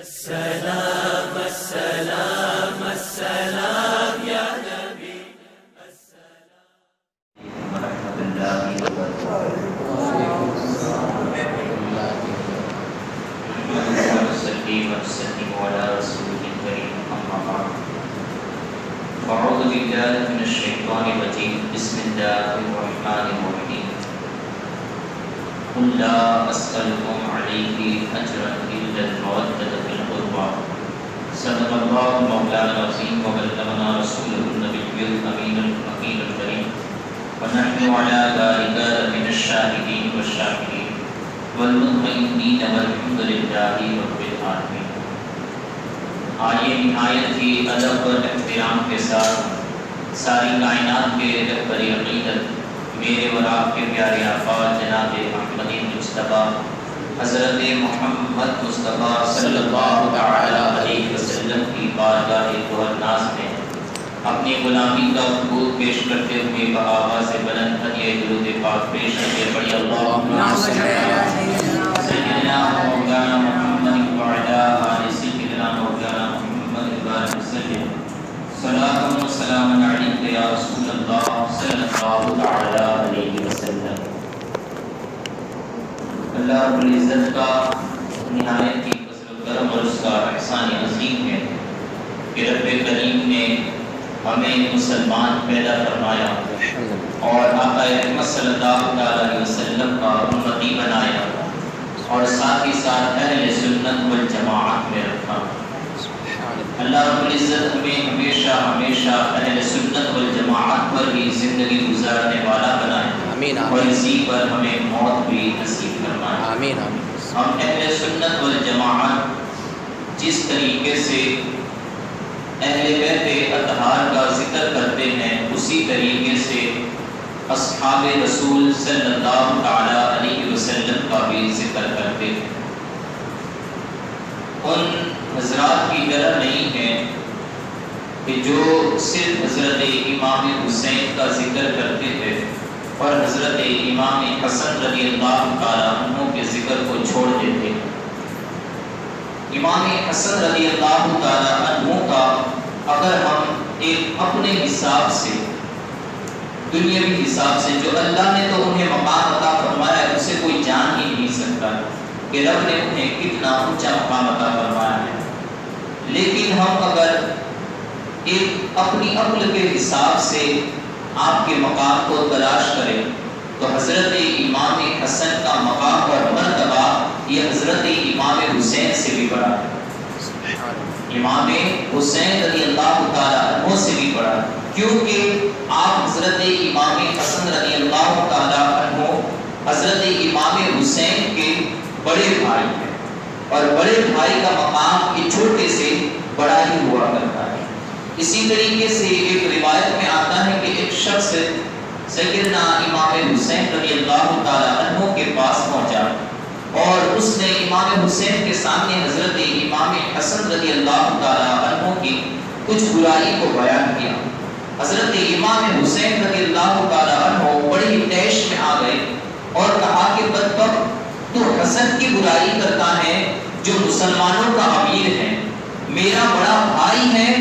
السلام السلام السلام یا نبی ورحمۃ اللہ وبرکاتہ۔ وسلم علی رسول کریم اما بعد۔ اعوذ باللہ من الشیطان الرجیم، بسم اللہ الرحمن الرحیم۔ قل لا اسألکم علیہ اجرا الا المودۃ فی القربى، صدق اللہ مولانا العظیم وبلغنا رسولہ النبی الامین المکین الکریم، ونحن على ذلك من الشاهدين والشاكرين والمطمئنين والحمد لله رب العالمين۔ آئیے نہایت ہی ادب اور احترام کے ساتھ ساری کائنات کے رہبر عقیدت میرے اور آپ کے پیارے آقا جناب احمد مصطفیٰ حضرت محمد مصطفیٰ صلی اللہ تعالی علیہ وسلم کی بارگاہ گہرناز میں اپنی غلامی کا ثبوت پیش کرتے ہوئے بآواز بلند ہدیہ درود پاک پیش کرتے پڑھی اللہم صلی سیدنا مولانا محمد وعلی آل سیدنا مولانا محمد وبارک وسلم۔ صلاۃ و سلام علیک یا رسول اللہ صلی اللہ تعالی علیہ وسلم۔ اللہ رب العزت کا نہایت ہی فضل و کرم اور اس کا احسان عظیم ہے کہ رب کریم نے ہمیں مسلمان پیدا فرمایا اور آقا اکرم صلی اللہ علیہ وسلم کا امتی بنایا اور ساتھ ہی ساتھ اہل سنت والجماعت میں رکھا۔ اللہ رب العزت ہمیں ہمیشہ ہمیشہ اہل سنت والجماعت پر ہی زندگی گزارنے والا بنائے اور اسی پر ہمیں موت بھی نصیب فرمائے۔ ہم اہل سنت والجماعت جس طریقے سے اہل بیت اطہار کا ذکر کرتے ہیں اسی طریقے سے اصحاب رسول صلی اللہ تعالی علیہ وسلم کا بھی ذکر کرتے ہیں۔ ان حضرات کی طرح نہیں ہے کہ جو صرف حضرت امام حسین کا ذکر کرتے تھے اور حضرت امام حسن رضی اللہ تعالی عنہ کے ذکر کو چھوڑ دیتے۔ امام حسن رضی اللہ تعالی عنہ کا اگر ہم ایک اپنے حساب سے دنیاوی حساب سے جو اللہ نے تو انہیں مقام عطا فرمایا ہے اسے کوئی جان ہی نہیں سکتا کہ رب نے انہیں کتنا اونچا مقام عطا فرمایا ہے، لیکن ہم اگر ایک اپنی عقل کے حساب سے آپ کے مقام کو تلاش کریں تو حضرت امام حسن کا مقام اور مرتبہ یہ حضرت امام حسین سے بھی بڑا ہے، امام حسین رضی اللہ تعالی عنہ سے بھی بڑا ہے، کیونکہ آپ حضرت امام حسن رضی اللہ تعالی عنہ حضرت امام حسین کے بڑے بھائی ہیں اور بڑے بھائی کا مقام یہ چھوٹے سے بڑا ہی ہوا کرتا ہے۔ اسی طریقے سے ایک روایت میں آتا ہے کہ ایک شخص سیدنا امام حسین رضی اللہ تعالی عنہ کے پاس پہنچا اور اس نے امام حسین کے سامنے حضرت امام حسن رضی اللہ تعالی عنہ کی کچھ برائی کو بیان کیا۔ حضرت امام حسین رضی اللہ تعالی عنہ بڑی تیش میں آ گئے اور کہا کہ بدبخت تو حسن کی برائی کرتا ہے جو مسلمانوں کا امیر ہے، میرا بڑا بھائی ہے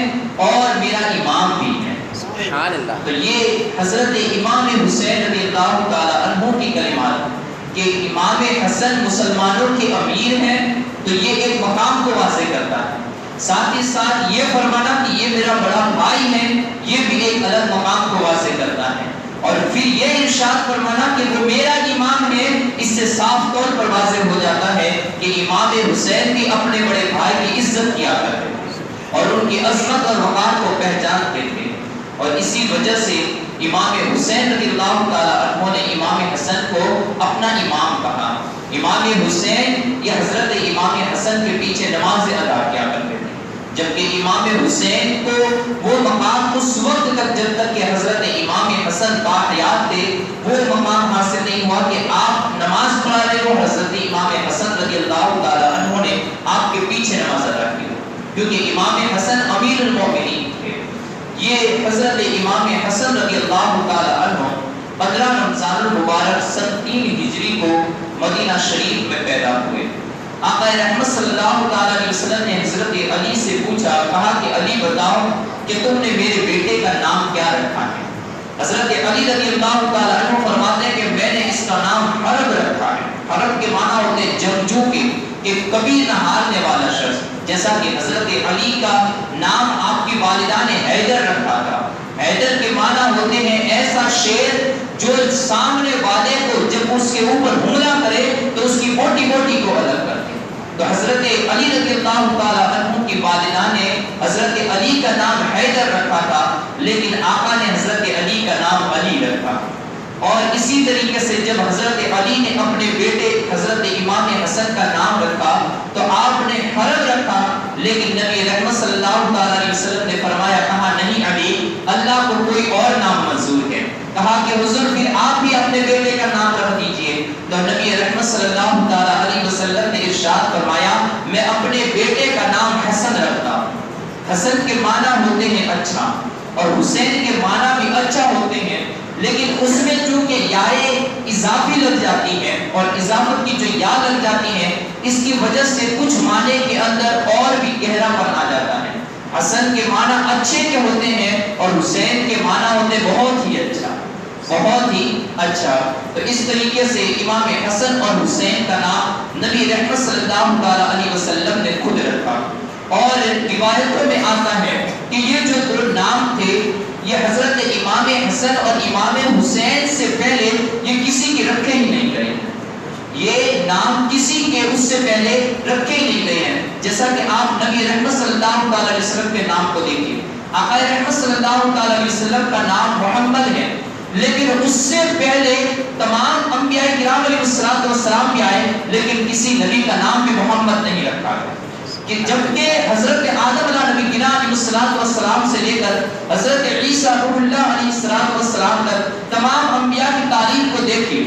اور میرا امام بھی ہے۔ سبحان اللہ۔ تو یہ حضرت امام حسین رضی اللہ تعالی عنہ کی کلمات کہ امام حسن مسلمانوں کے امیر ہیں تو یہ ایک مقام کو واضح کرتا ہے، ساتھ ہی ساتھ یہ فرمانا کہ یہ میرا بڑا بھائی ہے یہ بھی ایک الگ مقام کو واضح کرتا ہے، اور پھر یہ ارشاد فرمانا کہ وہ میرا امام ہے، اس سے صاف طور پر واضح ہو جاتا ہے کہ امام حسین بھی اپنے بڑے بھائی کی عزت کیا کرتے تھے اور ان کی عظمت اور وقار کو پہچانتے تھے، اور اسی وجہ سے امام حسین رضی اللہ تعالی عنہ نے امام حسن کو اپنا امام کہا۔ امام حسین یہ حضرت امام حسن کے پیچھے نماز ادا کیا کرتے تھے، جبکہ امام حسین کو وہ مقام اس وقت تک جب تک کہ حضرت امام حسن باحیات تھے وہ مقام حاصل نہیں ہوا کہ آپ نماز پڑھا رہے ہو، حضرت امام حسن رضی اللہ تعالی عنہ نے آپ کے پیچھے نماز ادا کی، کیونکہ امام حسن امیر المومنین تھے۔ یہ حضرت امام حسن رضی اللہ تعالی عنہ 15 رمضان المبارک سن 3 ہجری کو مدینہ شریف میں پیدا ہوئے آقا رحمت صلی اللہ علیہ وسلم نے حضرت علی سے پوچھا، کہا کہ علی بتاؤ کہ تم نے میرے بیٹے کا نام کیا رکھا ہے؟ حضرت علی رضی اللہ تعالیٰ عنہ فرماتے ہیں کہ میں نے اس کا نام حرب رکھا ہے۔ حرب کے معنی ہوتے ہیں جنگجو کے، کہ کبھی نہ ہارنے والا شخص، جیسا کہ حضرت علی کا نام آپ کی والدہ نے حیدر رکھا تھا۔ حیدر کے معنی ہوتے ہیں ایسا شیر جو سامنے والے کو جب اس کے اوپر حملہ کرے تو اس کی بوٹی بوٹی کو الگ کر دے۔ تو حضرت علی رضی اللہ تعالیٰ عنہ کی والدہ نے حضرت علی کا نام حیدر رکھا تھا، لیکن آقا نے حضرت علی کا نام علی رکھا۔ اور اسی طریقے سے جب حضرت علی نے اپنے بیٹے حضرت امام حسن کا نام رکھا تو آپ نے حرب رکھا، لیکن نبی رحمت صلی اللہ علیہ وسلم نے فرمایا، کہا نہیں علی، اللہ کو کوئی اور نام منظور ہے۔ کہا کہ حضور پھر آپ بھی اپنے بیٹے کا نام رکھ دیجئے۔ تو نبی رحمت صلی اللہ علیہ وسلم نے ارشاد فرمایا، میں اپنے بیٹے کا نام حسن رکھتا ہوں۔ حسن کے معنی ہوتے ہیں اچھا، اور حسین کے معنی بھی اچھا ہوتے ہیں، لیکن اس میں چونکہ یائے اضافی لگ جاتی ہے اور اضافت کی جو یا لگ جاتی ہے، اس کی وجہ سے کچھ معنی کے اندر اور بھی گہرا پن آ جاتا ہے۔ حسن کے معنی اچھے کے ہوتے ہیں اور حسین کے معنی ہوتے بہت ہی اچھا، بہت ہی اچھا۔ تو اس طریقے سے امام حسن اور حسین کا نام نبی رحمت صلی اللہ علیہ وسلم نے خود رکھا۔ اور روایتوں میں آتا ہے کہ یہ جو نام تھے یہ حضرت امام حسن اور امام حسین سے پہلے یہ کسی کے رکھے ہی نہیں گئے، یہ نام کسی کے اس سے پہلے رکھے ہی نہیں گئے ہیں۔ جیسا کہ آپ نبی رحمت صلی اللہ علیہ وسلم کے نام کو دیکھیں، آقا رحمت صلی اللہ علیہ وسلم کا نام محمد ہے، لیکن اس سے پہلے تمام انبیاء کرام علیہ السلام بھی آئے، لیکن کسی نبی کا نام بھی محمد نہیں رکھا گیا۔ کہ جبکہ حضرت آدم علیہ السلام سے لے کر حضرت عیسیٰ روح اللہ علیہ السلام تک تمام انبیاء کی تاریخ کو دیکھیں،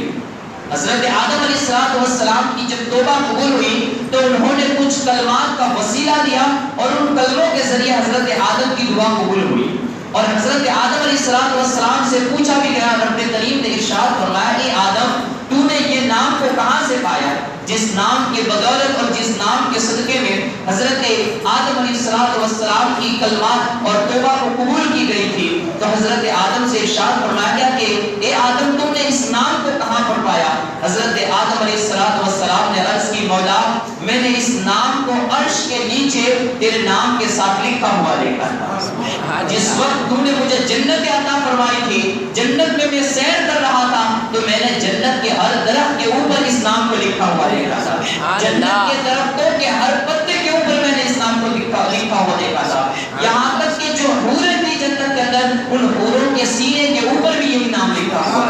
حضرت آدم علیہ السلام کی جب توبہ قبول ہوئی تو انہوں نے کچھ کلمات کا وسیلہ دیا اور ان کلموں کے ذریعے حضرت آدم کی دعا قبول ہوئی۔ اور حضرت آدم علیہ السلام سے پوچھا بھی گیا، رب کریم نے ارشاد فرمایا، اے آدم تو نے یہ نام کو کہاں سے پایا؟ جس نام کے بدولت اور جس نام کے صدقے میں حضرت آدم علیہ السلام کی کلمات اور توبہ کو قبول کی گئی تھی، تو حضرت آدم سے ارشاد فرمایا گیا کہ اے آدم تم نے اس نام کو کہاں پر پایا؟ حضرت آدم علیہ السلام نے عرض کی، مولا میں نے اس نام کو عرش کے نیچے تیرے نام کے ساتھ لکھا ہوا دیکھا تھا۔ جس وقت تو نے مجھے جنت عطا فرمائی تھی، جنت میں سیر کر رہا تھا، تو میں نے جنت کے ہر درخت کے اوپر اس نام کو لکھا ہوا دیکھا تھا، جنت کے درختوں کے ہر پتے کے اوپر میں نے اس نام کو لکھا ہوا دیکھا تھا، یہاں تک کہ جو حوریں تھی جنت کے اندر ان حوروں کے سینے کے اوپر بھی یہی نام لکھا ہوا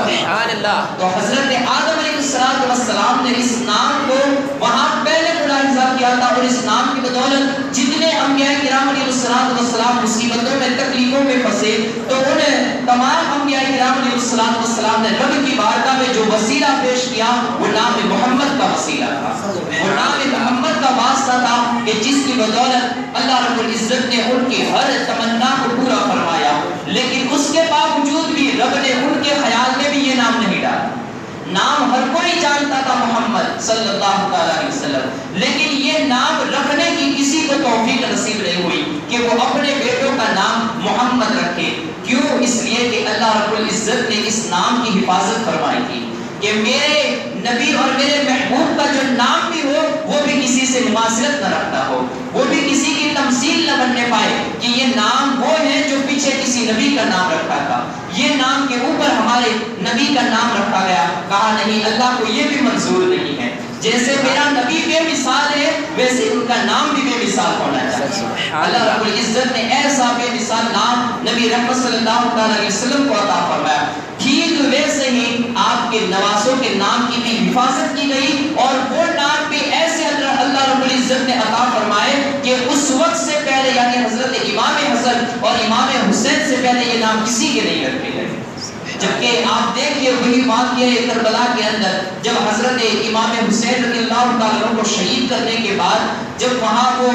تھا۔ تو حضرت آدم علیہ السلام نے اس نام کو وہاں پہلے ملاحظہ کیا تھا، اور اس نام کی بدولت جتنے انبیاء کرام علیہ السلام مصیبتوں میں تکلیفوں میں پھنسے تو انہیں تمام انبیاء کرام علیہ السلام نے رب کی بارگاہ میں جو وسیلہ پیش کیا وہ نام محمد کا وسیلہ تھا، وہ نام محمد کا واسطہ تھا کہ جس کی بدولت اللہ رب العزت نے ان کی ہر تمنا کو پورا فرمایا۔ لیکن اس کے باوجود بھی رب نے ان کے خیال میں بھی یہ نام نہیں ڈالا۔ نام ہر کوئی جانتا تھا محمد صلی اللہ علیہ وسلم، لیکن یہ نام رکھنے کی کسی کو توفیق نصیب نہیں ہوئی کہ وہ اپنے بیٹوں کا نام محمد رکھے۔ کیوں؟ اس لیے کہ اللہ رب العزت نے اس نام کی حفاظت فرمائی تھی کہ میرے نبی اور میرے محبوب کا جو نام بھی ہو وہ بھی کسی سے مماثلت نہ رکھتا ہو، وہ بھی کسی کی تمثیل نہ بننے پائے کہ یہ نام وہ ہے جو پیچھے کسی نبی کا نام رکھا تھا، یہ نام کے اوپر ہمارے نبی کا نام رکھا گیا۔ کہا نہیں، اللہ کو یہ بھی منظور نہیں ہے، جیسے میرا نبی بے مثال ہے ویسے ان کا نام بھی بے مثال ہونا چاہیے۔ اللہ رب العزت نے ایسا بے مثال نام نبی رحمت صلی اللہ علیہ وسلم کو عطا فرمایا۔ ٹھیک ویسے ہی آپ کے نواسوں کے نام کی بھی حفاظت کی گئی، اور وہ نام بھی ایسے اللہ رب العزت نے عطا فرمائے کہ اس وقت سے پہلے یعنی حضرت امام حسن اور امام حسین سے پہلے یہ نام کسی کے نہیں رکھے گئے۔ جبکہ آپ دیکھیے وہی واقعہ کربلا کے اندر جب حضرت امام حسین رضی اللہ تعالیٰ عنہ کو شہید کرنے کے بعد جب وہاں وہ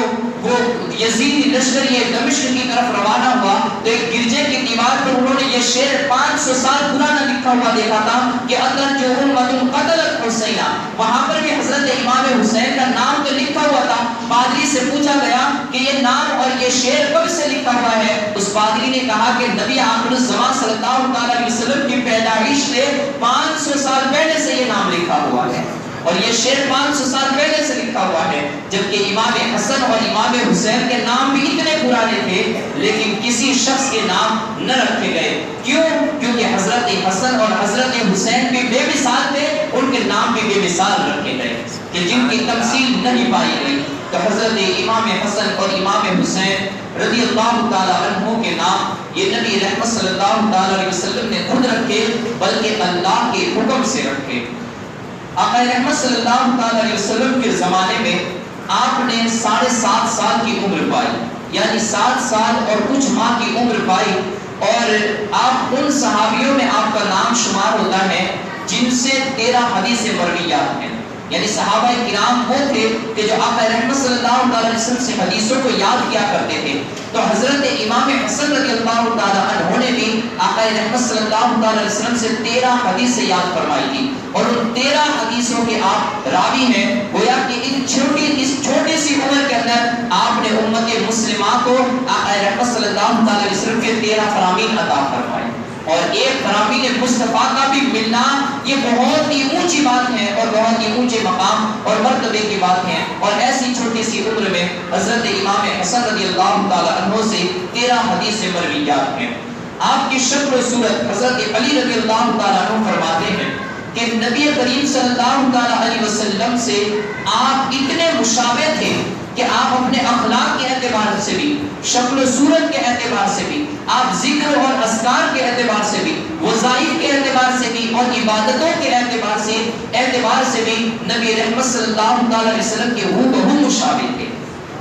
یزیدی لشکر یہ دمشق کی طرف روانہ ہوا تو ایک گرجے کی دیوار پر انہوں نے یہ شعر 500 سال پرانا لکھا ہوا دیکھا تھا کہ اگر جو امت قتلت حسینہ، وہاں پر بھی حضرت امام حسین کا نام تو لکھا ہوا تھا۔ پادری سے پوچھا گیا کہ یہ نام اور یہ شعر کب سے لکھا ہوا ہے؟ اس پادری نے کہا کہ نبی آخر الزمان صلی اللہ علیہ وسلم کی پیدائش سے 500 سال پہلے سے یہ نام لکھا ہوا ہے، اور یہ شعر 500 سال پہلے سے لکھا ہوا ہے، جبکہ امام حسن اور امام حسین کے نام بھی اتنے پرانے تھے لیکن کسی شخص کے نام نہ رکھے گئے۔ کیوں؟ کیونکہ حضرت حسن اور حضرت حسین بھی بے مثال تھے، ان کے نام بھی بے مثال رکھے گئے کہ جن کی تمثیل نہیں پائی گئی۔ تو حضرت امام حسن اور امام حسین رضی اللہ تعالی عنہ کے نام یہ نبی رحمت صلی اللہ علیہ وسلم نے خود رکھے بلکہ اللہ کے حکم سے رکھے۔ آقا رحمت صلی اللہ علیہ وسلم کے زمانے میں آپ نے 7.5 سال کی عمر پائی، یعنی 7 سال اور کچھ ماہ کی عمر پائی، اور آپ ان صحابیوں میں آپ کا نام شمار ہوتا ہے جن سے 13 حدیث مرویات ہیں، یعنی صحابہ کرام وہ تھے کہ جو آقا رحمت صلی اللہ علیہ وسلم سے حدیثوں کو یاد کیا کرتے تھے۔ تو حضرت امام حسن رضی اللہ تعالی عنہ نے بھی آقا رحمت صلی اللہ علیہ وسلم سے 13 حدیثیں یاد فرمائی تھی، اور ان 13 حدیثوں کے آپ راوی ہیں۔ گویا کہ اس چھوٹی سی عمر کے اندر آپ نے امت مسلمہ کو آقا رحمت صلی اللہ علیہ وسلم کے 13 فرامین عطا فرمائے، اور ایک فرامین مصطفیٰ کا بھی ملنا یہ بہت ہی اونچی بات ہے اور بہت ہی اونچے مقام اور مرتبے کی بات ہے۔ اور ایسی چھوٹی سی عمر میں حضرت امام حسن رضی اللہ تعالی عنہ سے 13 حدیث مرویات ہیں۔ آپ کی شکل و صورت حضرت علی رضی اللہ تعالی عنہ فرماتے ہیں کہ نبی کریم صلی اللہ تعالی علیہ وسلم سے آپ اتنے مشابہ تھے کہ آپ اپنے اخلاق کے اعتبار سے بھی، شکل و صورت کے اعتبار سے بھی، آپ ذکر اور اذکار کے اعتبار سے بھی، وظائف کے اعتبار سے بھی، اور عبادتوں کے اعتبار سے بھی نبی رحمت صلی اللہ علیہ وسلم کے ہو بہو مشابہ تھے۔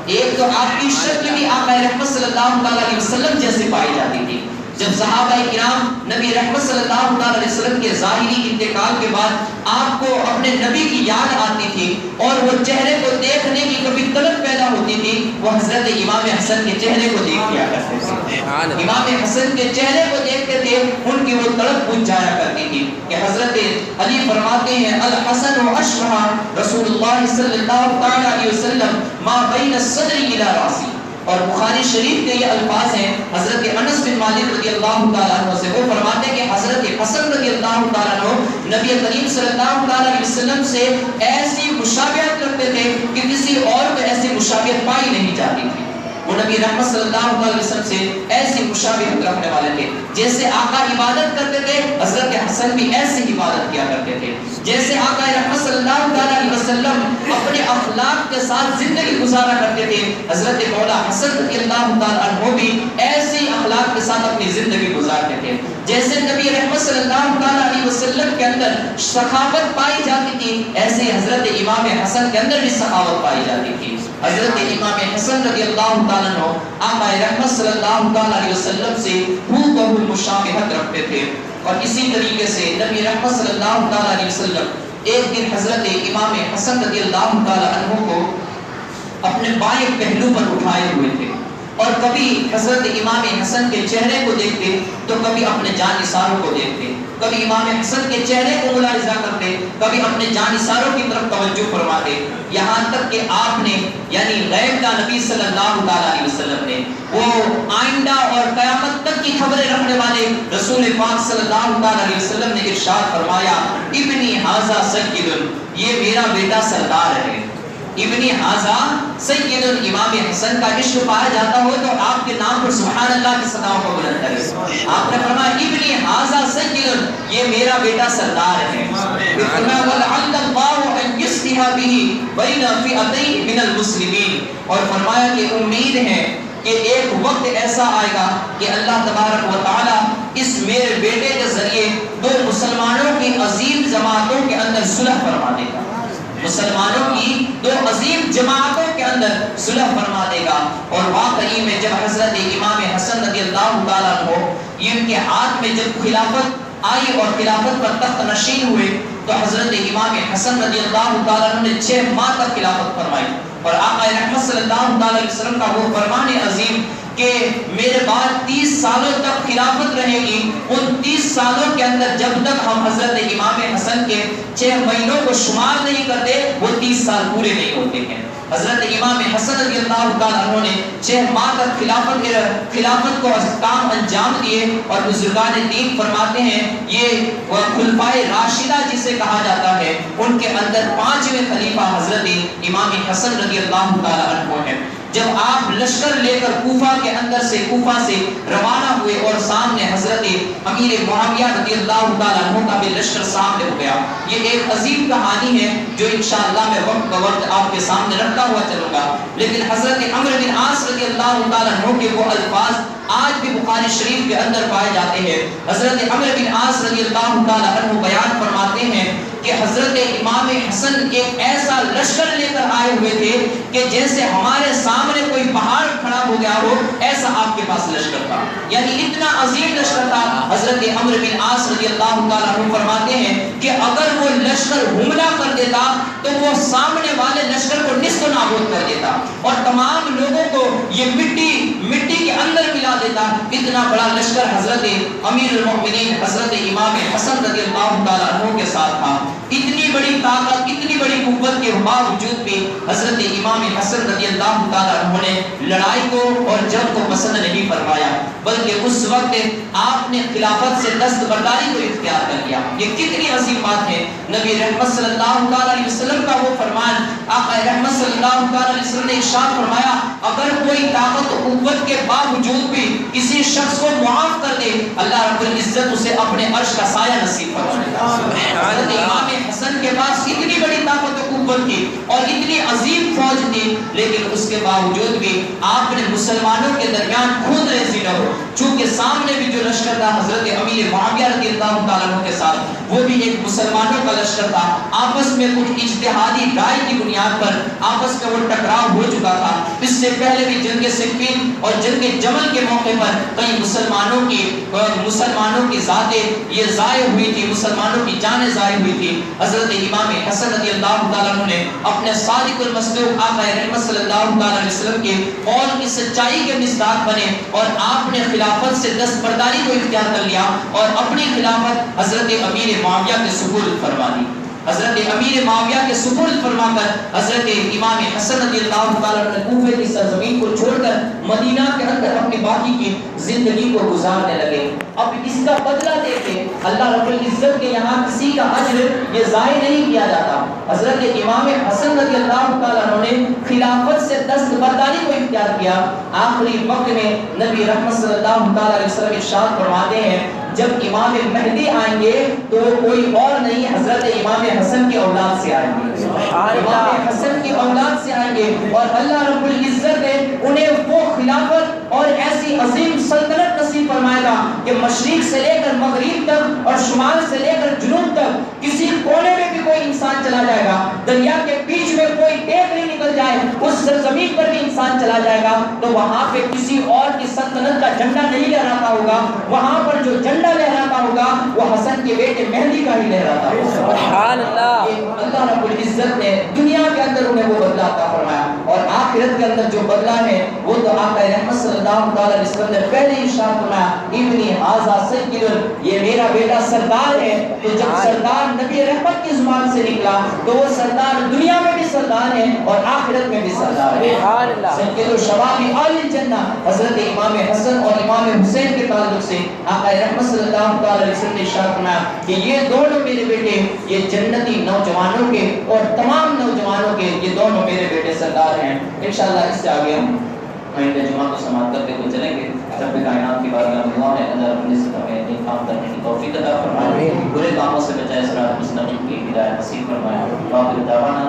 ایک تو آپ کی شکل بھی آقا رحمت صلی اللہ علیہ وسلم جیسے پائی جاتی تھی۔ جب صحابہ کرام نبی رحمت صلی اللہ علیہ وسلم کے ظاہری انتقال کے بعد آپ کو اپنے نبی کی یاد آتی تھی اور وہ چہرے کو دیکھنے کی کبھی طلب پیدا ہوتی تھی، وہ حضرت امام حسن کے چہرے کو دیکھ لیا کرتے تھے۔ امام حسن کے چہرے کو دیکھتے تھے، ان کی وہ طلب بجھ جایا کرتی تھی کہ حضرت علی فرماتے ہیں الحسن اشبہ رسول اللہ صلی اللہ علیہ وسلم ما بین الصدر الی راسی۔ اور بخاری شریف کے یہ الفاظ ہیں حضرت انس بن مالک رضی اللہ تعالیٰ عنہ سے، وہ فرماتے ہیں کہ حضرت حسن رضی اللہ تعالیٰ عنہ نبی کریم صلی اللہ علیہ وسلم سے ایسی مشابہت رکھتے تھے کہ کسی اور کو ایسی مشابہت پائی نہیں جاتی تھی۔ وہ نبی رحمت صلی اللہ علیہ وسلم سے ایسی مشابہت رکھنے والے تھے، جیسے آقا عبادت کرتے تھے حضرت حسن بھی ایسی عبادت کیا کرتے تھے، جیسے آقا رحمت صلی اللہ علیہ وسلم اپنے اخلاق کے ساتھ زندگی گزارا کرتے تھے، حضرت مولا حسن رضی اللہ تعالیٰ عنہ بھی ایسی اخلاق کے ساتھ اپنی زندگی گزارتے تھے۔ جیسے نبی رحمت صلی اللہ علیہ وسلم کے اندر سخاوت پائی جاتی تھی، ایسے حضرت امام حسن کے اندر بھی سخاوت پائی جاتی تھی۔ حضرت امام حسن رضی اللہ تعالیٰ عنہ آقا رحمت صلی اللہ علیہ وسلم سے ہو بہو مشابہت رکھتے تھے، اور اسی طریقے سے نبی رحمت صلی اللہ علیہ وسلم ایک دن حضرت امام حسن رضی اللہ تعالیٰ عنہ کو اپنے بائیں پہلو پر اٹھائے ہوئے تھے، اور کبھی حضرت امام حسن کے چہرے کو دیکھتے تو کبھی اپنے جانثاروں کو دیکھتے، کبھی امام حسن کے چہرے کو ملاحظہ کرتے، کبھی اپنے جانثاروں کی طرف توجہ فرماتے، یہاں تک کہ آپ نے یعنی غیب کا نبی صلی اللہ علیہ وسلم نے، وہ آئندہ اور قیامت تک کی خبریں رکھنے والے رسول پاک صلی اللہ علیہ وسلم نے ارشاد فرمایا ابنی ھذا سید، یہ میرا بیٹا سردار ہے۔ ابن ھذا سید، امام حسن کا عشق پایا جاتا ہو تو آپ کے نام پر سبحان اللہ کی صداؤں کو بلند کرے۔ آپ نے فرمایا ابن ھذا سید، یہ میرا بیٹا سردار ہے۔ فرمایا وَلَعَلَّ اللَّهُ أَن يُصْلِحَ بِهِ بَيْنَ فِئَتَيْنِ مِنَ الْمُسْلِمِينَ، اور فرمایا کہ امید ہے کہ ایک وقت ایسا آئے گا کہ اللہ تبارک و تعالی اس میرے بیٹے کے ذریعے دو مسلمانوں کی عظیم جماعتوں کے اندر صلح فرما دے گا، مسلمانوں کی دو عظیم جماعتوں کے اندر صلح فرما دے گا۔ اور واقعی میں جب حضرت امام حسن رضی اللہ تعالیٰ عنہ ان کے ہاتھ میں جب خلافت آئی اور خلافت پر تخت نشین ہوئے تو حضرت امام حسن رضی اللہ تعالیٰ عنہ نے 6 ماہ تک خلافت فرمائی، اور آقا رحمت صلی اللہ علیہ وسلم کا وہ فرمان عظیم کہ میرے بعد 30 سالوں تک خلافت رہے گی، ان 30 سالوں کے اندر جب تک ہم حضرت امام حسن کے 6 مہینوں کو شمار نہیں کرتے وہ 30 سال پورے نہیں ہوتے ہیں۔ حضرت امام حسن رضی اللہ تعالیٰ عنہ نے 6 ماہ تک خلافت کو کام انجام دیے، اور بزرگان دین فرماتے ہیں یہ خلفائے راشدہ جسے کہا جاتا ہے ان کے اندر 5ویں خلیفہ حضرت امام حسن رضی اللہ تعالیٰ عنہ ہے۔ جب آپ لشکر لے کر کوفہ سے روانہ ہوئے اور سامنے حضرت امیر معاویہ رضی اللہ تعالیٰ عنہ کا بھی لشکر سامنے ہو گیا، یہ ایک عظیم کہانی ہے جو انشاءاللہ میں وقت بوقت آپ کے سامنے رکھتا ہوا چلوں گا، لیکن حضرت عمرو بن عاص رضی اللہ تعالیٰ عنہ کے وہ الفاظ آج بھی بخاری شریف کے اندر پائے جاتے ہیں۔ حضرت عمرو بن عاص رضی اللہ تعالیٰ عنہ بیان فرماتے ہیں کہ حضرت امام حسن ایک ایسا لشکر لے کر آئے ہوئے تھے کہ جیسے ہمارے سامنے کوئی پہاڑ کھڑا ہو گیا ہو ایسا آپ کے پاس لشکر تھا، یعنی اتنا عظیم لشکر تھا۔ حضرت عمرو بن عاص رضی اللہ تعالیٰ عنہ فرماتے ہیں کہ اگر وہ لشکر حملہ کر دیتا تو وہ سامنے والے لشکر کو نصف نابود کر دیتا اور تمام لوگوں کو یہ مٹی کے اندر ملا دیتا۔ اتنا بڑا لشکر حضرت امیر المؤمنین حضرت امام حسن رضی اللہ تعالیٰ عنہ کے ساتھ تھا۔ اتنی بڑی طاقت، اتنی بڑی قوت کے باوجود بھی حضرت امام حسن رضی اللہ تعالیٰ عنہ نے لڑائی کو اور جنگ کو پسند نہیں فرمایا، بلکہ اس وقت آپ نے خلافت سے دستبرداری کو اختیار کر لیا۔ یہ کتنی عظیم بات ہے۔ نبی رحمت صلی اللہ علیہ وسلم کا وہ فرمان، آقا رحمت صلی اللہ علیہ وسلم نے ارشاد فرمایا اگر کوئی طاقت و قوت کے باوجود بھی کسی شخص کو معاف کر دے اللہ رب العزت اسے اپنے عرش کا سایہ نصیب فرمائے گا۔ حضرت امام حسن کے پاس اتنی بڑی طاقت و قوت تھی اور اتنی عظیم فوج تھی، لیکن اس کے باوجود بھی آپ نے مسلمانوں کے درمیان خون ریزی نہ ہو، چونکہ سامنے بھی جو لشکر تھا حضرت امیر معاویہ رضی اللہ تعالیٰ عنہ کے ساتھ وہ بھی ایک مسلمانوں کا لشکر تھا، آپس میں کچھ اجتہادی رائے کی بنیاد پر آپس میں وہ ٹکراؤ ہو چکا تھا۔ اس سے پہلے بھی جنگ صفین اور جنگ جمل کے موقع پر کئی مسلمانوں کی ذاتیں یہ ضائع ہوئی تھی، مسلمانوں کی جانیں ضائع ہوئی تھی۔ حضرت امام حسن رضی اللہ تعالیٰ عنہ نے اپنے صادق المصدوق آقا رحمت صلی اللہ علیہ وسلم کے قول کی سچائی کے مصداق بنے اور آپ نے خلافت سے دستبرداری کو اختیار کر لیا اور اپنی خلافت حضرت امیر معاویہ کے سپرد فرما دی۔ حضرت امیر معاویہ کے سپرد فرما کر حضرت امام حسن رضی اللہ تعالیٰ عنہ کوفے کی سرزمین کو چھوڑ کر مدینہ کے اندر اپنی باقی کی زندگی کو گزارنے لگے۔ اب اس کا بدلہ دے کے اللہ رب العزت کے یہاں کسی کا اجر یہ ضائع نہیں کیا جاتا۔ حضرت امام حسن رضی اللہ تعالیٰ عنہ نے خلافت سے دستبرداری کو اختیار کیا۔ آخری وقت میں نبی رحمت صلی اللہ تعالیٰ علیہ وسلم ارشاد فرماتے ہیں جب امام مہدی آئیں گے تو کوئی اور نہیں حضرت امام حسن کی اولاد سے آئیں گے، امام حسن کی اولاد سے آئیں گے، اور اللہ رب العزت نے انہیں وہ خلافت اور ایسی عظیم سلطنت نصیب فرمائے گا کہ مشرق سے لے کر مغرب تک اور شمال سے لے کر جنوب تک کسی کونے میں بھی کوئی انسان چلا جائے گا، دریا کے بیچ میں کوئی ٹیک نہیں نکل جائے، اس سرزمین پر بھی انسان چلا جائے گا تو وہاں پہ کسی اور کی سلطنت کا جھنڈا نہیں لہراتا ہوگا، وہاں پر جو جھنڈا لہراتا ہوگا وہ حسن کے بیٹے مہدی کا ہی لہراتا ہوگا۔ سبحان اللہ۔ اللہ رب العزت نے دنیا کے اندر انہیں وہ بدلہ عطا فرمایا اور آخرت کے اندر جو بدلہ ہے وہ تو آقا رحمت صلی اللہ علیہ وسلم نے پہلے ہی ارشاد فرمایا ابنی ھذا سید، یہ میرا بیٹا سردار ہے۔ تو جب سردار نبی رحمت کی زبان سے نکلا تو وہ سردار دنیا میں بھی سردار ہے اور آخرت میں بھی سردار ہے۔ سبحان اللہ۔ سید الشباب اہل الجنہ حضرت امام حسن اور امام حسین کے تعلق سے آقا رحمت صلی اللہ علیہ وسلم نے ارشاد فرمایا کہ یہ دونوں میرے بیٹے یہ جنتی نوجوانوں کے اور تمام نوجوانوں کے یہ دونوں میرے بیٹے سردار ہیں۔ انشاءاللہ اس سے آگے ہم آئندہ جمعہ کو سماعت کرتے ہوئے چلیں گے۔ رب کائنات کی بارگاہ میں دعا ہے اللہ رب العزت ہمیں نیک کام کرنے کی توفیق عطا فرمائے، برے کاموں سے بچائے، صراط مستقیم کی ہدایت نصیب فرمائے۔ واخر دعوانا